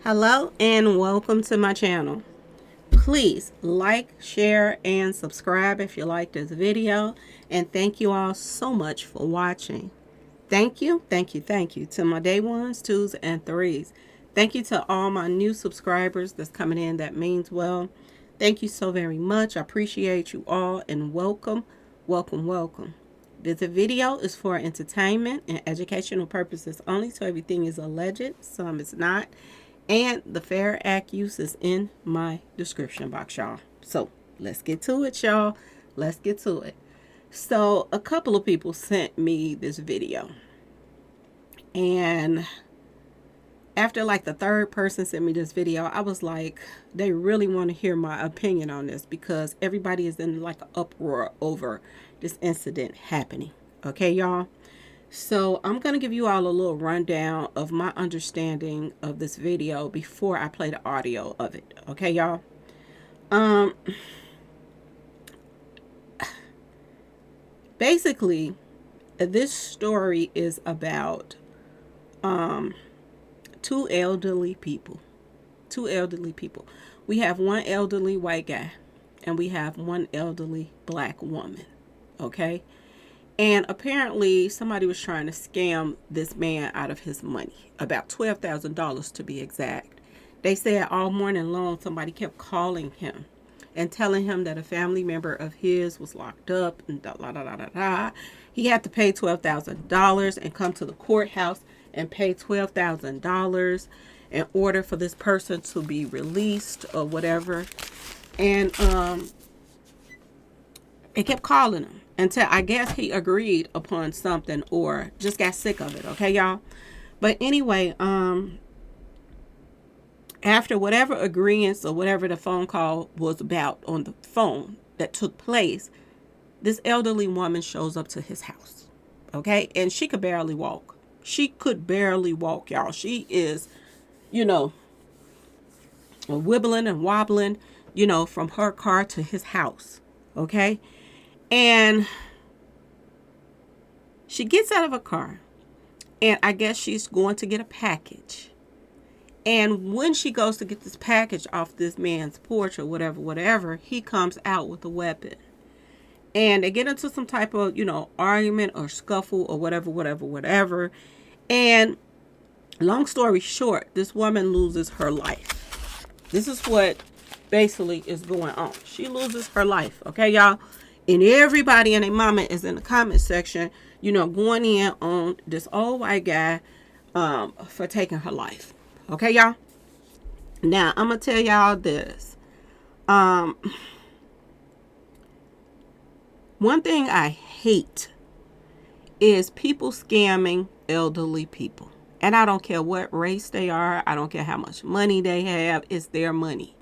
Hello and welcome to my channel. Please like, share, and subscribe if you like this video. And thank you all so much for watching. Thank you to my day ones, twos, and threes. Thank you to all my new subscribers that's coming in. That means well. Thank you so very much. I appreciate you all and welcome, welcome. This video is for entertainment and educational purposes only, so everything is alleged, some is not. And the Fair Act use is in my description box, y'all. So let's get to it, y'all. Let's get to it. So a couple of people sent me this video. And after like the third person sent me this video, I was like, they really want to hear my opinion on this because everybody is in like an uproar over this incident happening. Okay, y'all? So I'm going to give you all a little rundown of my understanding of this video before I play the audio of it. Okay, y'all? Basically, this story is about two elderly people. We have one elderly white guy and we have one elderly black woman. Okay? And apparently somebody was trying to scam this man out of his money, about $12,000 to be exact. They said all morning long somebody kept calling him and telling him that a family member of his was locked up and da da da da da. He had to pay $12,000 and come to the courthouse and pay $12,000 in order for this person to be released or whatever. And they kept calling him until I guess he agreed upon something or just got sick of it. Okay, y'all? But anyway, after whatever agreements or whatever the phone call was about on the phone that took place, this elderly woman shows up to his house. Okay? And she could barely walk. Y'all. She is, wibbling and wobbling, from her car to his house. Okay? And she gets out of a car, and I guess she's going to get a package. And when she goes to get this package off this man's porch or whatever, he comes out with a weapon. And they get into some type of, argument or scuffle or whatever. And long story short, this woman loses her life. This is what basically is going on. She loses her life. Okay, y'all? And everybody and their mama is in the comment section, going in on this old white guy for taking her life. Okay, y'all? Now, I'm going to tell y'all this. One thing I hate is people scamming elderly people. And I don't care what race they are. I don't care how much money they have. It's their money.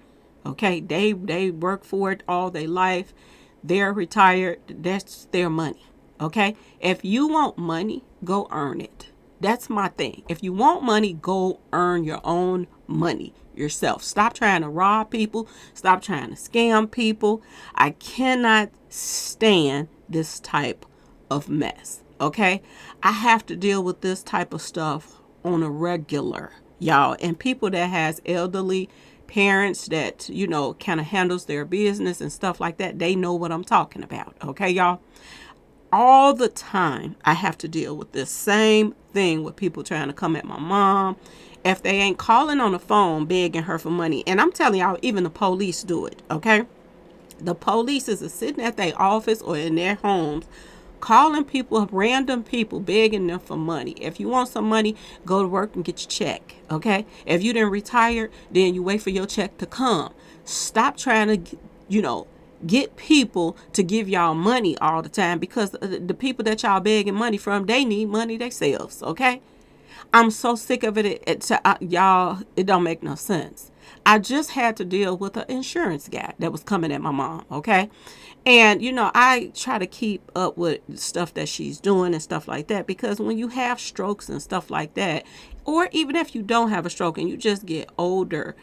Okay? They work for it all their life. They're retired. That's their money. Okay? If you want money, go earn it. That's my thing. If you want money, go earn your own money yourself. Stop trying to rob people. Stop trying to scam people. I cannot stand this type of mess. Okay? I have to deal with this type of stuff on a regular, y'all. And people that has elderly parents that, kind of handles their business and stuff like that, they know what I'm talking about. Okay, y'all? All the time, I have to deal with this same thing with people trying to come at my mom. If they ain't calling on the phone begging her for money, and I'm telling y'all, even the police do it, okay? The police is sitting at their office or in their homes calling people, random people, begging them for money. If you want some money, go to work and get your check, okay? If you didn't retire, then you wait for your check to come. Stop trying to, get people to give y'all money all the time because the people that y'all begging money from, they need money themselves, okay? I'm so sick of it. Y'all, it don't make no sense. I just had to deal with an insurance guy that was coming at my mom, okay? And, I try to keep up with stuff that she's doing and stuff like that because when you have strokes and stuff like that, or even if you don't have a stroke and you just get older,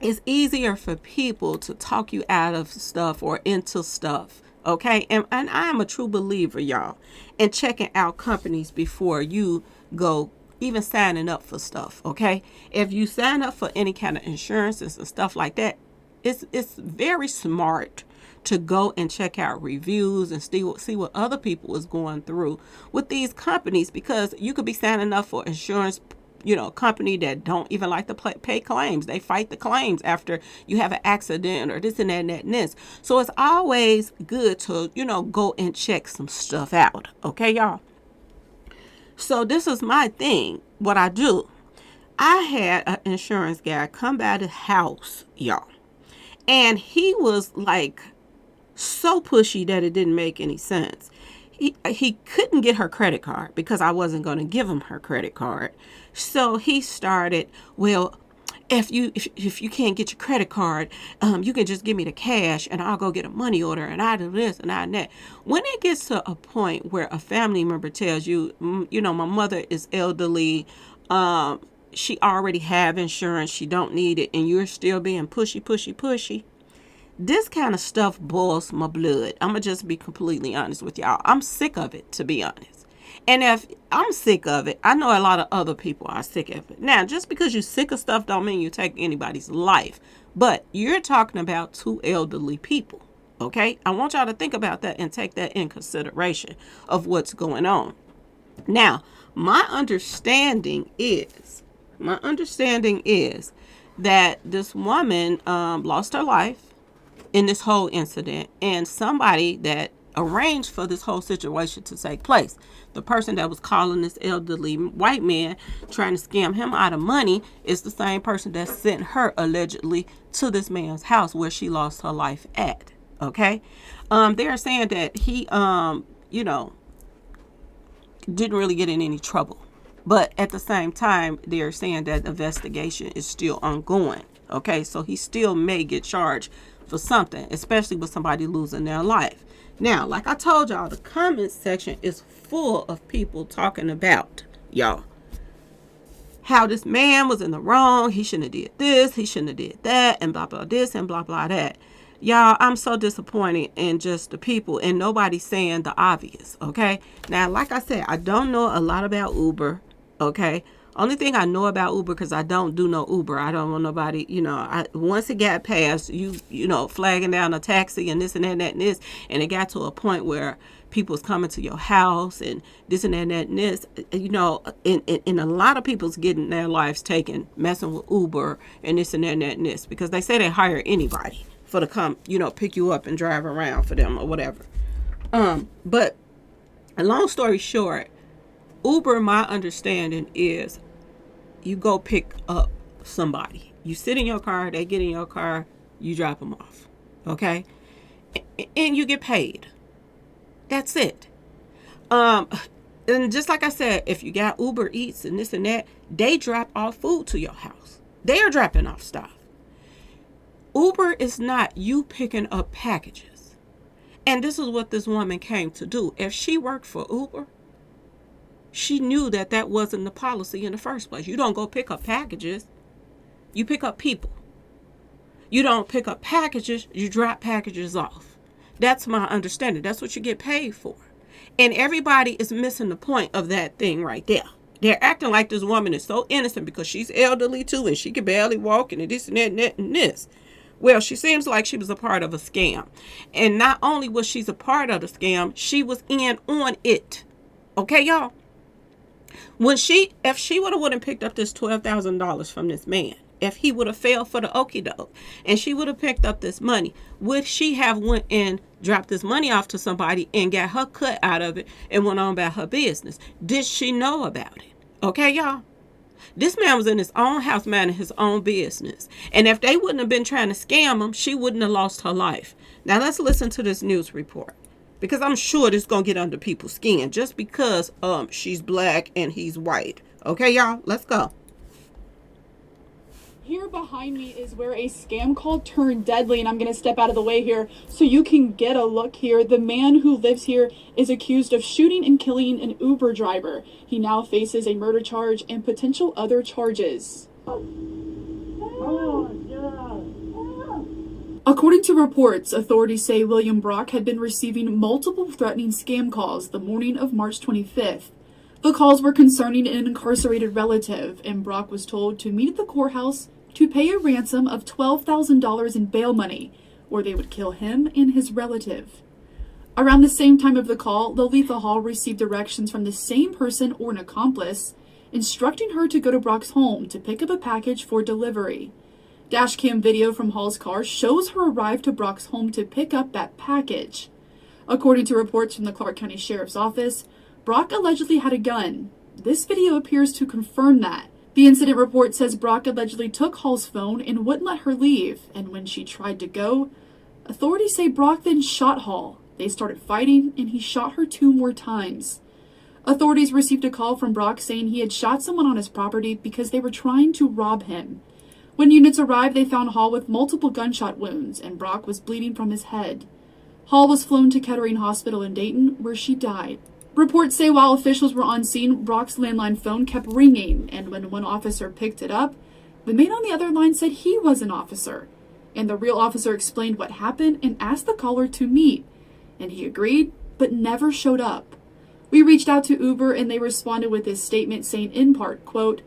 it's easier for people to talk you out of stuff or into stuff. Okay. And I am a true believer, y'all, in checking out companies before you go even signing up for stuff, okay? If you sign up for any kind of insurances and stuff like that, it's very smart to go and check out reviews and see what other people is going through with these companies, because you could be signing up for insurance, company that don't even like to pay claims. They fight the claims after you have an accident or this and that and that and this. So it's always good to, go and check some stuff out. Okay, y'all? So this is my thing. What I do, I had an insurance guy come by the house, y'all. And he was like so pushy that it didn't make any sense. He couldn't get her credit card because I wasn't going to give him her credit card. So he started, well, if you can't get your credit card, you can just give me the cash and I'll go get a money order and I do this and I do that. When it gets to a point where a family member tells you, my mother is elderly, she already have insurance, she don't need it, and you're still being pushy, this kind of stuff boils my blood. I'm going to just be completely honest with y'all. I'm sick of it, to be honest. And if I'm sick of it, I know a lot of other people are sick of it. Now, just because you're sick of stuff don't mean you take anybody's life. But you're talking about two elderly people, okay? I want y'all to think about that and take that in consideration of what's going on. Now, my understanding is that this woman lost her life in this whole incident, and somebody that arranged for this whole situation to take place, the person that was calling this elderly white man trying to scam him out of money, is the same person that sent her allegedly to this man's house where she lost her life at. Okay, they're saying that he didn't really get in any trouble, but at the same time they're saying that the investigation is still ongoing. Okay, so he still may get charged for something, especially with somebody losing their life. Now, like I told y'all, the comment section is full of people talking about, y'all, how this man was in the wrong. He shouldn't have did this, he shouldn't have did that, and blah blah this and blah blah that. Y'all, I'm so disappointed in just the people, and nobody's saying the obvious. Okay, now like I said, I don't know a lot about Uber. Okay, only thing I know about Uber, because I don't do no Uber. I don't want nobody, once it got past, flagging down a taxi and this and that and that and this, and it got to a point where people's coming to your house and this and that and that and this, and a lot of people's getting their lives taken messing with Uber and this and that and this, because they say they hire anybody for to come, pick you up and drive around for them or whatever. But a long story short, Uber, my understanding is you go pick up somebody. You sit in your car, they get in your car, you drop them off. Okay? And you get paid. That's it. And just like I said, if you got Uber Eats and this and that, they drop off food to your house. They are dropping off stuff. Uber is not you picking up packages. And this is what this woman came to do. If she worked for Uber, she knew that that wasn't the policy in the first place. You don't go pick up packages. You pick up people. You don't pick up packages. You drop packages off. That's my understanding. That's what you get paid for. And everybody is missing the point of that thing right there. They're acting like this woman is so innocent because she's elderly too and she can barely walk and this and that and that and this. Well, she seems like she was a part of a scam. And not only was she a part of the scam, she was in on it. Okay, y'all? If she would have picked up this $12,000 from this man, if he would have failed for the okie doke and she would have picked up this money, would she have went and dropped this money off to somebody and got her cut out of it and went on about her business? Did she know about it? Okay, y'all? This man was in his own house minding his own business. And if they wouldn't have been trying to scam him, she wouldn't have lost her life. Now let's listen to this news report, because I'm sure this is going to get under people's skin just because she's black and he's white. Okay, y'all? Let's go. Here behind me is where a scam call turned deadly, and I'm going to step out of the way here so you can get a look here. The man who lives here is accused of shooting and killing an Uber driver. He now faces a murder charge and potential other charges. According to reports, authorities say William Brock had been receiving multiple threatening scam calls the morning of March 25th. The calls were concerning an incarcerated relative, and Brock was told to meet at the courthouse to pay a ransom of $12,000 in bail money, or they would kill him and his relative. Around the same time of the call, Lolitha Hall received directions from the same person or an accomplice, instructing her to go to Brock's home to pick up a package for delivery. Dashcam video from Hall's car shows her arrive to Brock's home to pick up that package. According to reports from the Clark County Sheriff's Office, Brock allegedly had a gun. This video appears to confirm that. The incident report says Brock allegedly took Hall's phone and wouldn't let her leave, and when she tried to go, authorities say Brock then shot Hall. They started fighting, and he shot her 2 more times. Authorities received a call from Brock saying he had shot someone on his property because they were trying to rob him. When units arrived, they found Hall with multiple gunshot wounds, and Brock was bleeding from his head. Hall was flown to Kettering Hospital in Dayton, where she died. Reports say while officials were on scene, Brock's landline phone kept ringing, and when one officer picked it up, the man on the other line said he was an officer. And the real officer explained what happened and asked the caller to meet. And he agreed, but never showed up. We reached out to Uber, and they responded with this statement saying in part, quote,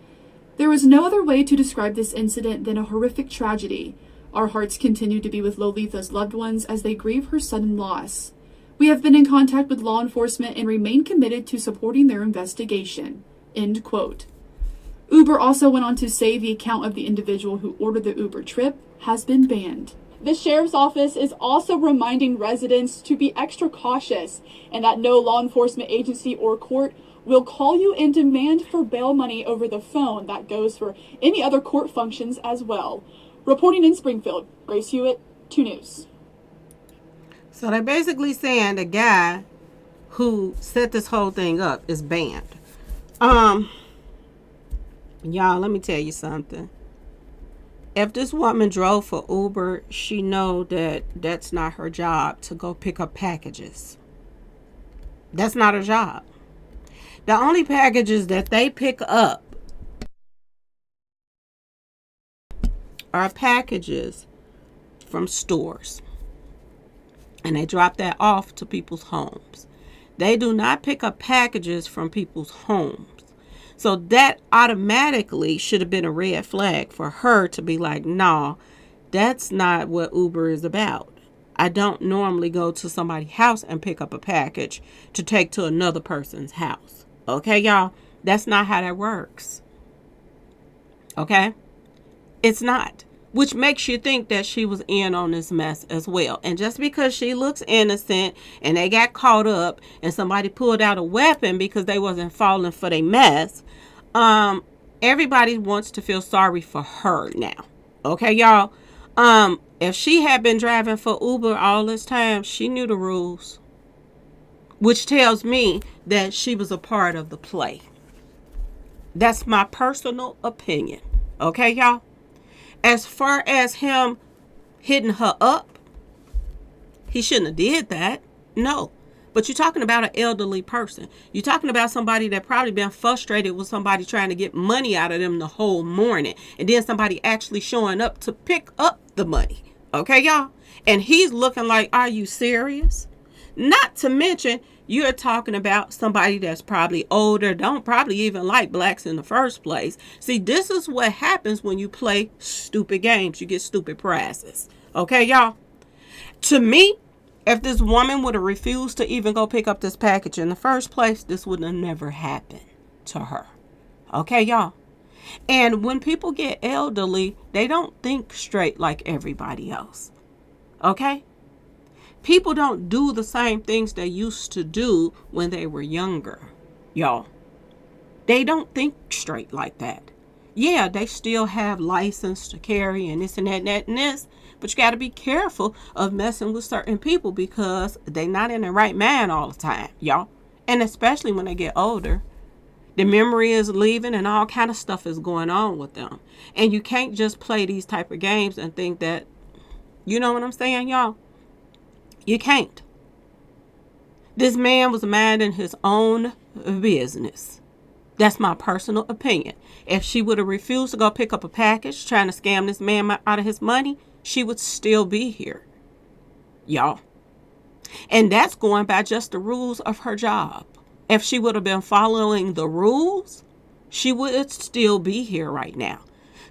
"There is no other way to describe this incident than a horrific tragedy. Our hearts continue to be with Lolitha's loved ones as they grieve her sudden loss. We have been in contact with law enforcement and remain committed to supporting their investigation." End quote. Uber also went on to say the account of the individual who ordered the Uber trip has been banned. The sheriff's office is also reminding residents to be extra cautious and that no law enforcement agency or court will call you and demand for bail money over the phone. That goes for any other court functions as well. Reporting in Springfield, Grace Hewitt, 2 News. So they're basically saying the guy who set this whole thing up is banned. Y'all, let me tell you something. If this woman drove for Uber, she know that that's not her job to go pick up packages. That's not her job. The only packages that they pick up are packages from stores. And they drop that off to people's homes. They do not pick up packages from people's homes. So that automatically should have been a red flag for her to be like, nah, that's not what Uber is about. I don't normally go to somebody's house and pick up a package to take to another person's house. Okay, y'all? That's not how that works. Okay? It's not. Which makes you think that she was in on this mess as well. And just because she looks innocent and they got caught up and somebody pulled out a weapon because they wasn't falling for their mess, everybody wants to feel sorry for her now. Okay, y'all? If she had been driving for Uber all this time, she knew the rules. Which tells me that she was a part of the play. That's my personal opinion. Okay, y'all? As far as him hitting her up, he shouldn't have did that. No. But you're talking about an elderly person. You're talking about somebody that probably been frustrated with somebody trying to get money out of them the whole morning. And then somebody actually showing up to pick up the money. Okay, y'all? And he's looking like, are you serious? Not to mention, you're talking about somebody that's probably older, don't probably even like blacks in the first place. See, this is what happens when you play stupid games. You get stupid prizes. Okay, y'all? To me, if this woman would have refused to even go pick up this package in the first place, this would have never happened to her. Okay, y'all? And when people get elderly, they don't think straight like everybody else. Okay? People don't do the same things they used to do when they were younger, y'all. They don't think straight like that. Yeah, they still have license to carry and this and that and that and this, but you got to be careful of messing with certain people because they're not in the right mind all the time, y'all. And especially when they get older, the memory is leaving and all kind of stuff is going on with them. And you can't just play these type of games and think that, you know what I'm saying, y'all? You can't. This man was minding his own business. That's my personal opinion. If she would have refused to go pick up a package trying to scam this man out of his money, she would still be here. Y'all. And that's going by just the rules of her job. If she would have been following the rules, she would still be here right now.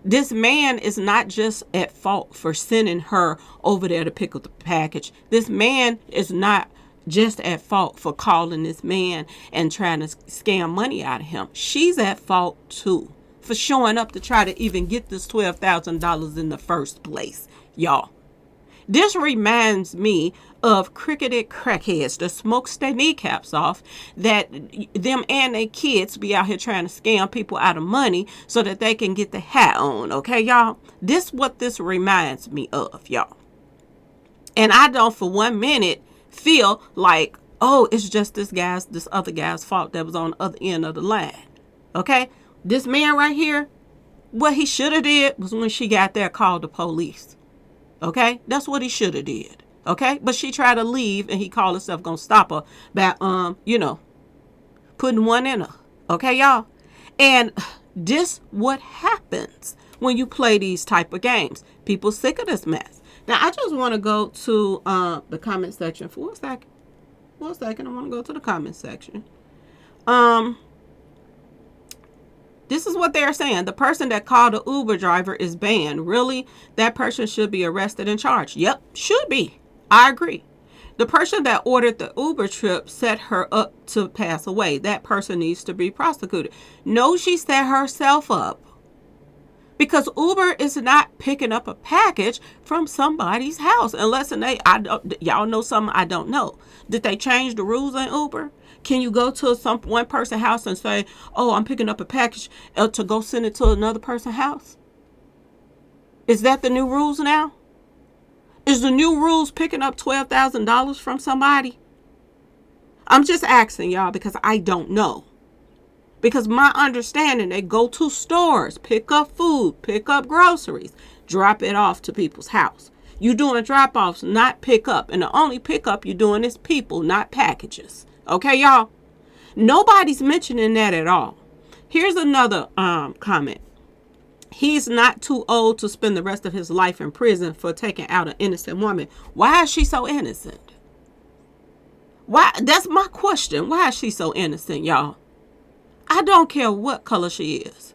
This man is not just at fault for sending her over there to pick up the package. This man is not just at fault for calling this man and trying to scam money out of him. She's at fault too for showing up to try to even get this $12,000 in the first place, y'all. This reminds me of cricketed crackheads that smokes their kneecaps off, that them and their kids be out here trying to scam people out of money so that they can get the hat on. Okay, y'all? This what this reminds me of, y'all. And I don't for 1 minute feel like, oh, it's just this other guy's fault that was on the other end of the line. Okay? This man right here, what he should have did was when she got there, called the police. Okay, that's what he should have did. Okay, but she tried to leave, and he called himself gonna stop her by putting one in her. Okay, y'all, and this what happens when you play these type of games. People sick of this mess. Now, I just want to go to the comment section for a second. For a second, I want to go to the comment section. This is what they're saying. The person that called the Uber driver is banned. Really? That person should be arrested and charged. Yep, should be. I agree. The person that ordered the Uber trip set her up to pass away. That person needs to be prosecuted. No, she set herself up. Because Uber is not picking up a package from somebody's house. Unless y'all know something I don't know. Did they change the rules on Uber? Can you go to one person's house and say, oh, I'm picking up a package to go send it to another person's house? Is that the new rules now? Is the new rules picking up $12,000 from somebody? I'm just asking y'all because I don't know. Because my understanding, they go to stores, pick up food, pick up groceries, drop it off to people's house. You doing drop-offs, not pick up. And the only pickup you're doing is people, not packages. Okay, y'all? Nobody's mentioning that at all. Here's another comment. He's not too old to spend the rest of his life in prison for taking out an innocent woman. Why is she so innocent? Why? That's my question. Why is she so innocent, y'all? I don't care what color she is.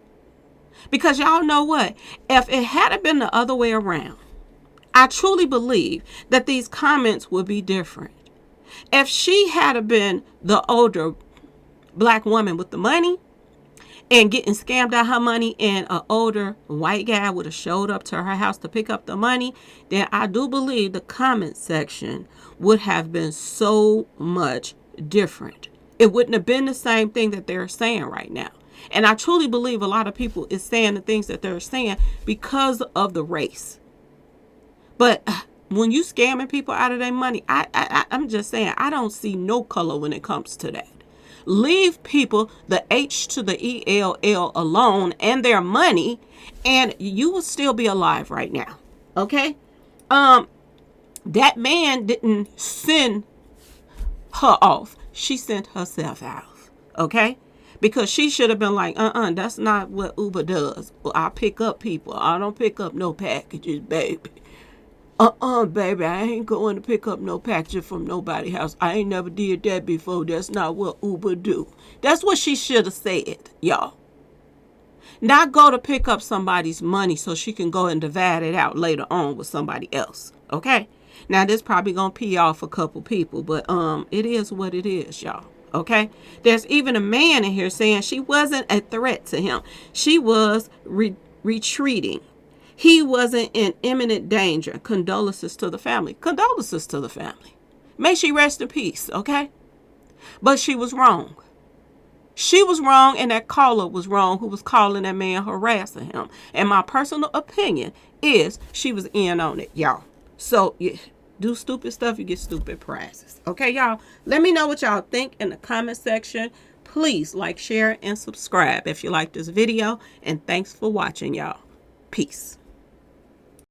Because y'all know what? If it had been the other way around, I truly believe that these comments would be different. If she had been the older black woman with the money and getting scammed out her money, and an older white guy would have showed up to her house to pick up the money, then I do believe the comment section would have been so much different. It wouldn't have been the same thing that they're saying right now. And I truly believe a lot of people is saying the things that they're saying because of the race. But when you scamming people out of their money, I'm just saying, I don't see no color when it comes to that. Leave people, the H to the ELL alone and their money, and you will still be alive right now. Okay? That man didn't send her off. She sent herself out. Okay? Because she should have been like, that's not what Uber does. I pick up people. I don't pick up no packages, baby. Baby, I ain't going to pick up no package from nobody's house. I ain't never did that before. That's not what Uber do. That's what she should have said, y'all. Not go to pick up somebody's money so she can go and divide it out later on with somebody else. Okay? Now, this probably going to pee off a couple people, but it is what it is, y'all. Okay? There's even a man in here saying she wasn't a threat to him. She was retreating. He wasn't in imminent danger. Condolences to the family. Condolences to the family. May she rest in peace, okay? But she was wrong. She was wrong, and that caller was wrong who was calling that man, harassing him. And my personal opinion is she was in on it, y'all. So, you do stupid stuff, you get stupid prizes. Okay, y'all? Let me know what y'all think in the comment section. Please like, share, and subscribe if you like this video. And thanks for watching, y'all. Peace.